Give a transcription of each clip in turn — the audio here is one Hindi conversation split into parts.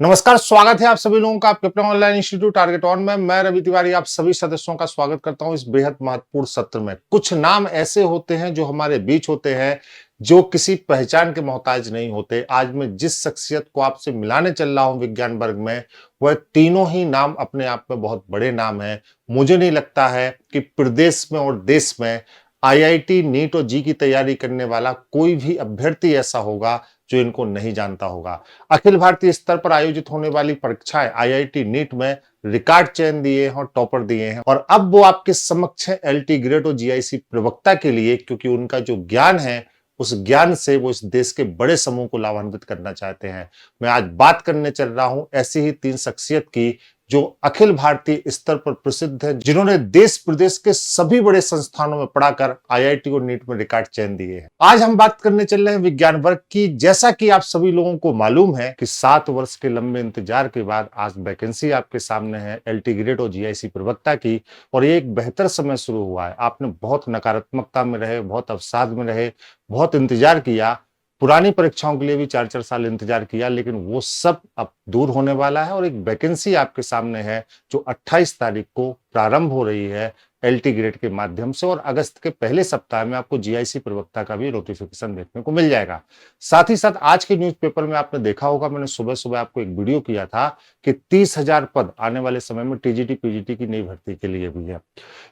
नमस्कार, स्वागत है आप सभी लोगों का आपके अपने ऑनलाइन इंस्टीट्यूट टारगेट ऑन में। मैं रवि तिवारी आप सभी सदस्यों का स्वागत करता हूं इस बेहद महत्वपूर्ण सत्र में। कुछ नाम ऐसे होते हैं जो हमारे बीच होते हैं, जो किसी पहचान के मोहताज नहीं होते। आज मैं जिस शख्सियत को आपसे मिलाने चल रहा हूं विज्ञान वर्ग में, वह तीनों ही नाम अपने आप में बहुत बड़े नाम हैं। मुझे नहीं लगता है कि प्रदेश में और देश में आईआईटी, नीट और जी की तैयारी करने वाला कोई भी अभ्यर्थी ऐसा होगा जो इनको नहीं जानता होगा। अखिल भारतीय स्तर पर आयोजित होने वाली परीक्षाएं आईआईटी नीट में रिकॉर्ड चयन दिए हैं और टॉपर दिए हैं, और अब वो आपके समक्ष है एलटी ग्रेड और जीआईसी प्रवक्ता के लिए, क्योंकि उनका जो ज्ञान है उस ज्ञान से वो इस देश के बड़े समूह को लाभान्वित करना चाहते हैं। मैं आज बात करने चल रहा हूं ऐसी ही तीन शख्सियत की जो अखिल भारतीय स्तर पर प्रसिद्ध है, जिन्होंने देश प्रदेश के सभी बड़े संस्थानों में पढ़ाकर आईआईटी और नीट में रिकॉर्ड चयन दिए हैं। आज हम बात करने चल रहे हैं विज्ञान वर्ग की। जैसा कि आप सभी लोगों को मालूम है कि 7 वर्ष के लंबे इंतजार के बाद आज वैकेंसी आपके सामने है एलटी ग्रेड और जीआईसी प्रवक्ता की, और ये एक बेहतर समय शुरू हुआ है। आपने बहुत नकारात्मकता में रहे, बहुत अवसाद में रहे, बहुत इंतजार किया, पुरानी परीक्षाओं के लिए भी 4-4 साल इंतजार किया, लेकिन वो सब अब दूर होने वाला है और एक वैकेंसी आपके सामने है जो 28 तारीख को प्रारंभ हो रही है एलटी ग्रेड के माध्यम से, और अगस्त के पहले सप्ताह में आपको जीआईसी प्रवक्ता का भी नोटिफिकेशन देखने को मिल जाएगा। साथ ही साथ आज के न्यूज़पेपर में आपने देखा होगा, मैंने सुबह सुबह आपको एक वीडियो किया था कि 30,000 पद आने वाले समय में टीजीटी पीजीटी की नई भर्ती के लिए भी है।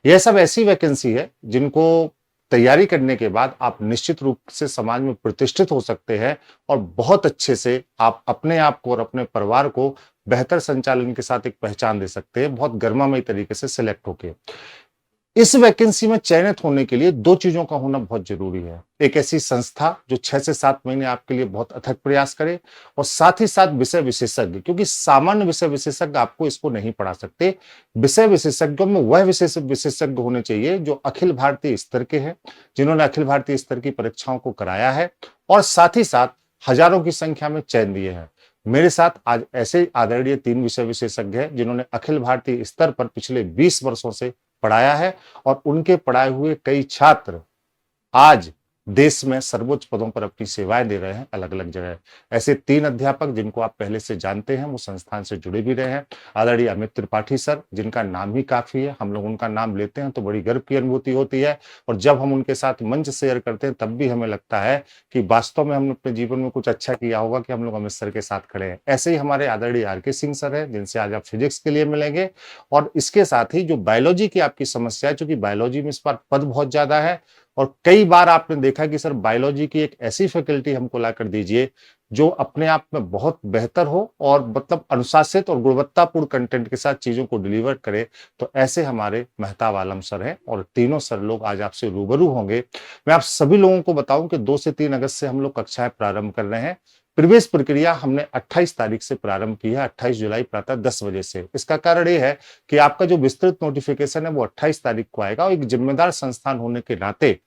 यह सब ऐसी वैकेंसी है जिनको तैयारी करने के बाद आप निश्चित रूप से समाज में प्रतिष्ठित हो सकते हैं और बहुत अच्छे से आप अपने आप को और अपने परिवार को बेहतर संचालन के साथ एक पहचान दे सकते हैं, बहुत गर्मामय तरीके से सिलेक्ट होके। इस वैकेंसी में चयनित होने के लिए दो चीजों का होना बहुत जरूरी है। एक ऐसी संस्था जो 6 से 7 महीने आपके लिए बहुत अथक प्रयास करे, और साथ ही साथ विषय विशेषज्ञ, क्योंकि सामान्य विषय विशेषज्ञ आपको इसको नहीं पढ़ा सकते। विषय विशेषज्ञों में वह विशेष विशेषज्ञ होने चाहिए जो अखिल भारतीय स्तर के हैं, जिन्होंने अखिल भारतीय स्तर की परीक्षाओं को कराया है और साथ ही साथ हजारों की संख्या में चयन दिए हैं। मेरे साथ आज ऐसे आदरणीय 3 विषय विशेषज्ञ हैं जिन्होंने अखिल भारतीय स्तर पर पिछले 20 वर्षों से पढ़ाया है, और उनके पढ़ाए हुए कई छात्र आज देश में सर्वोच्च पदों पर अपनी सेवाएं दे रहे हैं अलग अलग जगह। ऐसे 3 अध्यापक जिनको आप पहले से जानते हैं, वो संस्थान से जुड़े भी रहे हैं। आदरणीय अमित त्रिपाठी सर, जिनका नाम ही काफी है, हम लोग उनका नाम लेते हैं तो बड़ी गर्व की अनुभूति होती है, और जब हम उनके साथ मंच शेयर करते हैं तब भी हमें लगता है कि वास्तव में हमने अपने जीवन में कुछ अच्छा किया होगा कि हम लोग अमित सर के साथ खड़े हैं। ऐसे ही हमारे आदरणीय आर.के. सिंह सर हैं, जिनसे आज आप फिजिक्स के लिए मिलेंगे, और इसके साथ ही जो बायोलॉजी की आपकी समस्या है, चूंकि बायोलॉजी में इस बार पद बहुत ज्यादा है, और कई बार आपने देखा कि सर बायोलॉजी की एक ऐसी फैकल्टी हमको ला कर दीजिए जो अपने आप में बहुत बेहतर हो और मतलब अनुशासित और गुणवत्तापूर्ण कंटेंट के साथ चीजों को डिलीवर करे। तो ऐसे हमारे मेहताब आलम सर हैं, और तीनों सर लोग आज आपसे रूबरू होंगे। मैं आप सभी लोगों को बताऊं कि 2 से 3 अगस्त से हम लोग कक्षाएं प्रारंभ कर रहे हैं। प्रवेश प्रक्रिया हमने 28 तारीख से प्रारंभ की है, 28 जुलाई प्रातः 10 बजे से। इसका कारण ये है कि आपका जो विस्तृत नोटिफिकेशन है वो 28 तारीख को आएगा, और एक जिम्मेदार संस्थान होने के नाते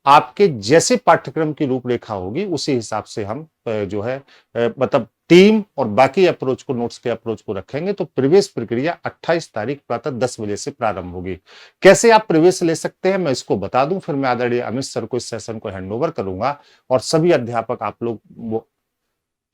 आपके जैसे पाठ्यक्रम की रूपरेखा होगी उसी हिसाब से हम जो है मतलब टीम और बाकी अप्रोच को, नोट्स के अप्रोच को रखेंगे। तो प्रवेश प्रक्रिया 28 तारीख प्रातः 10 बजे से प्रारंभ होगी। कैसे आप प्रवेश ले सकते हैं मैं इसको बता दूं, फिर मैं आदरणीय अमित सर को इस सेशन को हैंडओवर करूंगा, और सभी अध्यापक आप लोग वो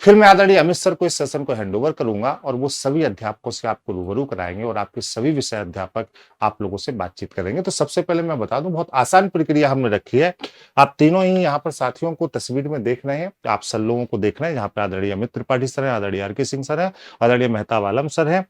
फिर मैं आदरणीय अमित सर को इस सेशन को हैंडओवर करूंगा, और वो सभी अध्यापकों से आपको रूबरू कराएंगे और आपके सभी विषय अध्यापक आप लोगों से बातचीत करेंगे। तो सबसे पहले मैं बता दूं, बहुत आसान प्रक्रिया हमने रखी है। आप तीनों ही यहाँ पर साथियों को तस्वीर में देख रहे हैं, आप सब लोगों को देख रहे हैं। यहाँ पे आदरणीय अमित त्रिपाठी सर है, आदरणीय आर.के. सिंह सर है, आदरणीय मेहताब आलम सर है।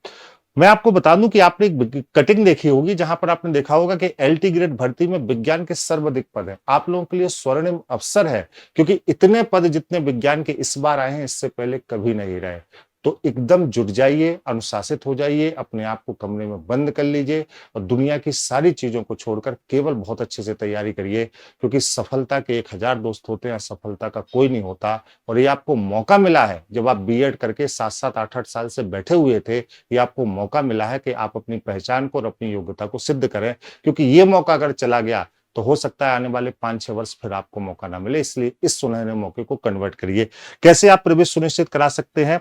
मैं आपको बता दूं कि आपने एक कटिंग देखी होगी जहां पर आपने देखा होगा कि एलटी ग्रेड भर्ती में विज्ञान के सर्वाधिक पद है। आप लोगों के लिए स्वर्णिम अवसर है, क्योंकि इतने पद जितने विज्ञान के इस बार आए हैं इससे पहले कभी नहीं रहे। तो एकदम जुट जाइए, अनुशासित हो जाइए, अपने आप को कमरे में बंद कर लीजिए और दुनिया की सारी चीजों को छोड़कर केवल बहुत अच्छे से तैयारी करिए, क्योंकि सफलता के 1000 दोस्त होते हैं, सफलता का कोई नहीं होता। और ये आपको मौका मिला है, जब आप बीएड करके 7-7 8-8 साल से बैठे हुए थे, ये आपको मौका मिला है कि आप अपनी पहचान को और अपनी योग्यता को सिद्ध करें, क्योंकि ये मौका अगर चला गया तो हो सकता है आने वाले 5-6 वर्ष फिर आपको मौका ना मिले, इसलिए इस सुनहरे मौके को कन्वर्ट करिए। कैसे आप प्रवेश सुनिश्चित करा सकते हैं?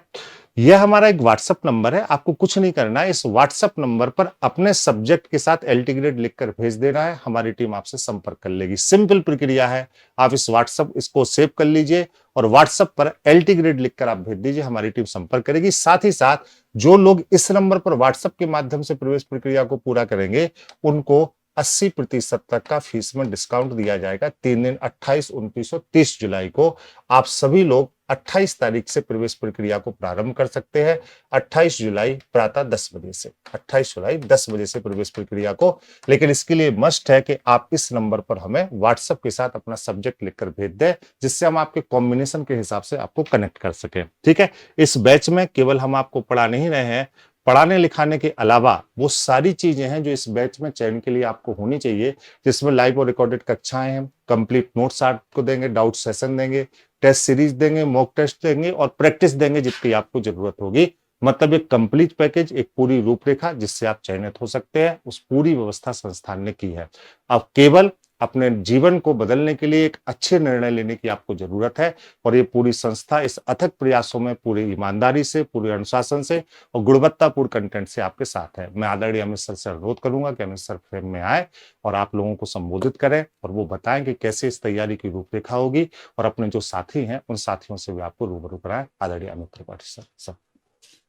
यह हमारा एक व्हाट्सएप नंबर है, आपको कुछ नहीं करना है। इस व्हाट्सएप नंबर पर अपने सब्जेक्ट के साथ एलटी ग्रेड लिखकर भेज देना है, हमारी टीम आपसे संपर्क कर लेगी। सिंपल प्रक्रिया है, आप इस व्हाट्सएप इसको सेव कर लीजिए और व्हाट्सएप पर एलटी ग्रेड लिखकर आप भेज दीजिए, हमारी टीम संपर्क करेगी। साथ ही साथ जो लोग इस नंबर पर व्हाट्सएप के माध्यम से प्रवेश प्रक्रिया को पूरा करेंगे, उनको 80% तक का फीस में डिस्काउंट दिया जाएगा। 3 दिन 28, 29 और 30 जुलाई को आप सभी लोग 28 तारीख से प्रवेश प्रक्रिया को प्रारंभ कर सकते हैं। 28 जुलाई प्रातः 10 बजे से 28 जुलाई 10 बजे से प्रवेश प्रक्रिया को। लेकिन इसके लिए मस्ट है कि आप इस नंबर पर हमें व्हाट्सएप के साथ अपना सब्जेक्ट लिखकर भेज दें, जिससे हम आपके कॉम्बिनेशन के हिसाब से आपको कनेक्ट कर सकें। ठीक है, इस बैच में केवल हम आपको पढ़ा नहीं रहे हैं, पढ़ाने लिखाने के अलावा वो सारी चीजें हैं जो इस बैच में चयन के लिए आपको होनी चाहिए, जिसमें लाइव और रिकॉर्डेड कक्षाएं हैं, कंप्लीट नोट्स आपको देंगे, डाउट सेशन देंगे, टेस्ट सीरीज देंगे, मॉक टेस्ट देंगे और प्रैक्टिस देंगे जितनी आपको जरूरत होगी। मतलब एक कंप्लीट पैकेज, एक पूरी रूपरेखा जिससे आप चयनित हो सकते हैं, उस पूरी व्यवस्था संस्थान ने की है। अब केवल अपने जीवन को बदलने के लिए एक अच्छे निर्णय लेने की आपको जरूरत है, और ये पूरी संस्था इस अथक प्रयासों में पूरी ईमानदारी से, पूरे अनुशासन से और गुणवत्तापूर्ण कंटेंट से आपके साथ है। मैं आदरणीय अमित सर से अनुरोध करूंगा कि अमित सर फ्रेम में आए और आप लोगों को संबोधित करें और वो बताएं कि कैसे इस तैयारी की रूपरेखा होगी, और अपने जो साथी हैं उन साथियों से भी आपको रूबरू कराएं। आदरणीय अमित त्रिपाठी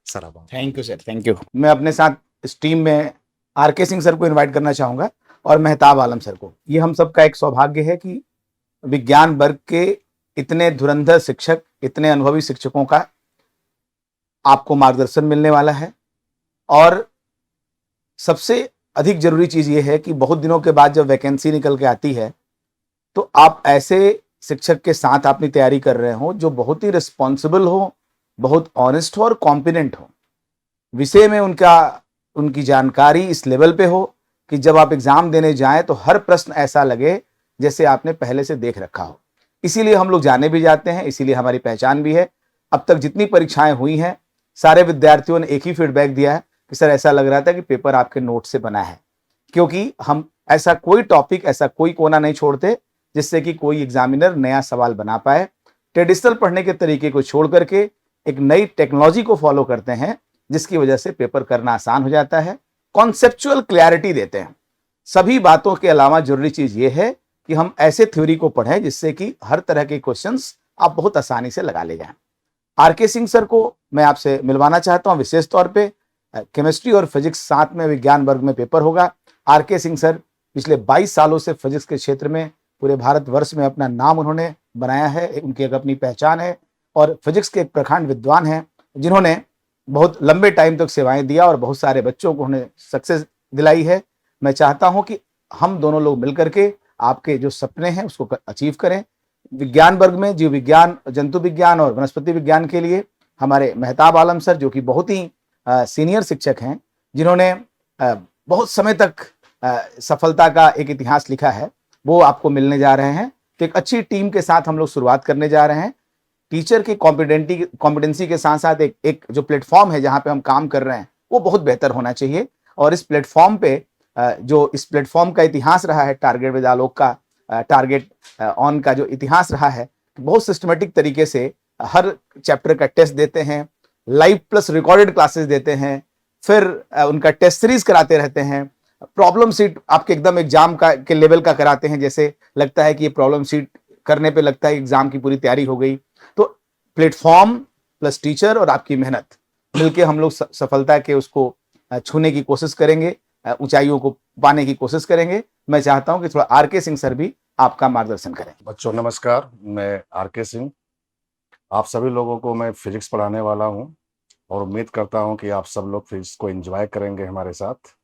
सर अब thank you sir, thank you. मैं अपने साथ इस टीम में आरके सिंह सर को इनवाइट करना चाहूंगा और मेहताब आलम सर को। ये हम सबका एक सौभाग्य है कि विज्ञान वर्ग के इतने धुरंधर शिक्षक, इतने अनुभवी शिक्षकों का आपको मार्गदर्शन मिलने वाला है। और सबसे अधिक जरूरी चीज ये है कि बहुत दिनों के बाद जब वैकेंसी निकल के आती है तो आप ऐसे शिक्षक के साथ अपनी तैयारी कर रहे हो जो बहुत ही रिस्पॉन्सिबल हो, बहुत ऑनेस्ट हो और कॉम्पिटेंट हो, विषय में उनकी जानकारी इस लेवल पे हो कि जब आप एग्जाम देने जाएं तो हर प्रश्न ऐसा लगे जैसे आपने पहले से देख रखा हो। इसीलिए हम लोग जाने भी जाते हैं, इसीलिए हमारी पहचान भी है। अब तक जितनी परीक्षाएं हुई हैं, सारे विद्यार्थियों ने एक ही फीडबैक दिया है कि सर ऐसा लग रहा था कि पेपर आपके नोट से बना है, क्योंकि हम ऐसा कोई टॉपिक, ऐसा कोई कोना नहीं छोड़ते जिससे कि कोई एग्जामिनर नया सवाल बना पाए। ट्रेडिशनल पढ़ने के तरीके को छोड़ करके एक नई टेक्नोलॉजी को फॉलो करते हैं, जिसकी वजह से पेपर करना आसान हो जाता है। कॉन्सेप्चुअल क्लैरिटी देते हैं। सभी बातों के अलावा जरूरी चीज ये है कि हम ऐसे थ्योरी को पढ़ें जिससे कि हर तरह के क्वेश्चंस आप बहुत आसानी से लगा ले जाएं। आरके सिंह सर को मैं आपसे मिलवाना चाहता हूं। विशेष तौर पे केमिस्ट्री और फिजिक्स साथ में विज्ञान वर्ग में पेपर होगा। आरके सिंह सर पिछले 22 सालों से फिजिक्स के क्षेत्र में पूरे भारतवर्ष में अपना नाम उन्होंने बनाया है, उनकी एक अपनी पहचान है और फिजिक्स के एक प्रखंड विद्वान हैं जिन्होंने बहुत लंबे टाइम तक सेवाएं दिया और बहुत सारे बच्चों को उन्हें सक्सेस दिलाई है। मैं चाहता हूं कि हम दोनों लोग मिलकर के आपके जो सपने हैं उसको अचीव करें। विज्ञान वर्ग में जीव विज्ञान, जंतु विज्ञान और वनस्पति विज्ञान के लिए हमारे मेहताब आलम सर, जो कि बहुत ही सीनियर शिक्षक हैं, जिन्होंने बहुत समय तक सफलता का एक इतिहास लिखा है, वो आपको मिलने जा रहे हैं। तो एक अच्छी टीम के साथ हम लोग शुरुआत करने जा रहे हैं। टीचर की कॉम्पिटेंसी के साथ साथ एक जो प्लेटफॉर्म है जहां पे हम काम कर रहे हैं वो बहुत बेहतर होना चाहिए। और इस प्लेटफॉर्म पे जो इस प्लेटफॉर्म का इतिहास रहा है, टारगेट विद आलोक का, टारगेट ऑन का जो इतिहास रहा है, बहुत सिस्टमेटिक तरीके से हर चैप्टर का टेस्ट देते हैं, लाइव प्लस रिकॉर्डेड क्लासेस देते हैं, फिर उनका टेस्ट सीरीज कराते रहते हैं, प्रॉब्लम सीट आपके एकदम एग्जाम का के लेवल का कराते हैं, जैसे लगता है कि ये प्रॉब्लम सीट करने पे लगता है एग्जाम की पूरी तैयारी हो गई। तो प्लेटफॉर्म प्लस टीचर और आपकी मेहनत मिलके हम लोग सफलता के उसको छूने की कोशिश करेंगे, ऊंचाइयों को पाने की कोशिश करेंगे। मैं चाहता हूं कि थोड़ा आरके सिंह सर भी आपका मार्गदर्शन करें। बच्चों नमस्कार, मैं आरके सिंह, आप सभी लोगों को मैं फिजिक्स पढ़ाने वाला हूं और उम्मीद करता हूं कि आप सब लोग फिजिक्स को एंजॉय करेंगे हमारे साथ।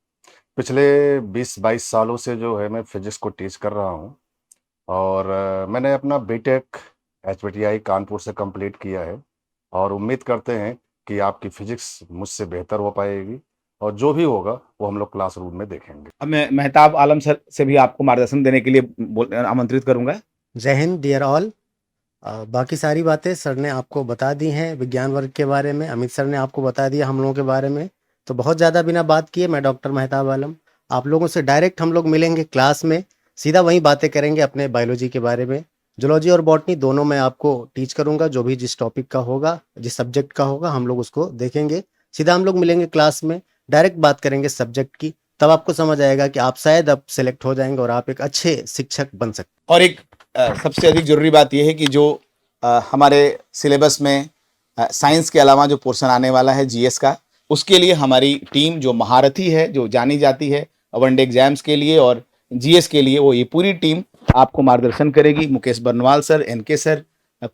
पिछले 20-22 सालों से जो है मैं फिजिक्स को टीच कर रहा हूं और मैंने अपना बीटेक HBTI कानपुर से कंप्लीट किया है और उम्मीद करते हैं कि आपकी फिजिक्स मुझसे बेहतर हो पाएगी और जो भी होगा वो हम लोग क्लासरूम में देखेंगे। अब मैं मेहताब आलम सर से भी आपको मार्गदर्शन देने के लिए आमंत्रित करूंगा। जय हिंद डियर ऑल। बाकी सारी बातें सर ने आपको बता दी हैं विज्ञान वर्ग के बारे में, अमित सर ने आपको बता दिया हम लोगों के बारे में। तो बहुत ज़्यादा बिना बात किए मैं डॉक्टर मेहताब आलम आप लोगों से डायरेक्ट हम लोग मिलेंगे क्लास में, सीधा वही बातें करेंगे अपने बायोलॉजी के बारे में। जूलॉजी और बॉटनी दोनों मैं आपको टीच करूंगा, जो भी जिस टॉपिक का होगा, जिस सब्जेक्ट का होगा, हम लोग उसको देखेंगे। सीधा हम लोग मिलेंगे क्लास में, डायरेक्ट बात करेंगे सब्जेक्ट की, तब आपको समझ आएगा कि आप शायद अब सिलेक्ट हो जाएंगे और आप एक अच्छे शिक्षक बन सकते और एक सबसे अधिक जरूरी बात यह है कि जो हमारे सिलेबस में साइंस के अलावा जो पोर्शन आने वाला है जीएस का, उसके लिए हमारी टीम जो महारथी है, जो जानी जाती है वनडे एग्जाम्स के लिए और जीएस के लिए, वो ये पूरी टीम आपको मार्गदर्शन करेगी। Mukesh Barnwal sir, NK sir,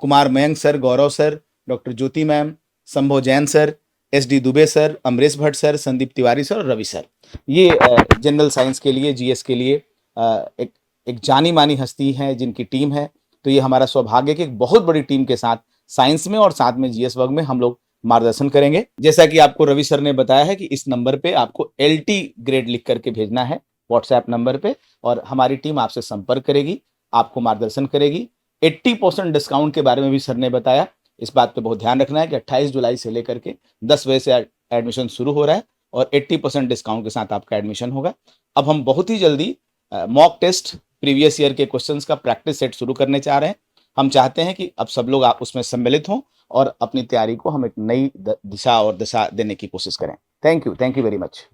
Kumar Mayank sir, Gaurav sir, doctor Jyoti ma'am, Sambhav Jain sir, SD Dubey sir, Amrish Bhatt sir, Sandeep Tiwari sir और रवि सर, ये जनरल साइंस के लिए, जीएस के लिए एक जानी मानी हस्ती है जिनकी टीम है। तो ये हमारा सौभाग्य है कि एक बहुत बड़ी टीम के साथ साइंस में और साथ में जीएस वर्ग में हम लोग मार्गदर्शन करेंगे। जैसा कि आपको रवि सर ने बताया है कि इस नंबर पे आपको LT ग्रेड लिख करके भेजना है व्हाट्सएप नंबर पे, और हमारी टीम आपसे संपर्क करेगी, आपको मार्गदर्शन करेगी। 80% डिस्काउंट के बारे में भी सर ने बताया। इस बात पे बहुत ध्यान रखना है कि 28 जुलाई से लेकर के 10 बजे से एडमिशन शुरू हो रहा है और 80% डिस्काउंट के साथ आपका एडमिशन होगा। अब हम बहुत ही जल्दी मॉक टेस्ट, प्रीवियस ईयर के क्वेश्चंस का प्रैक्टिस सेट शुरू करने चाह रहे हैं। हम चाहते हैं कि अब सब लोग आप उसमें सम्मिलित हों और अपनी तैयारी को हम एक नई दिशा और दशा देने की कोशिश करें। Thank you very much.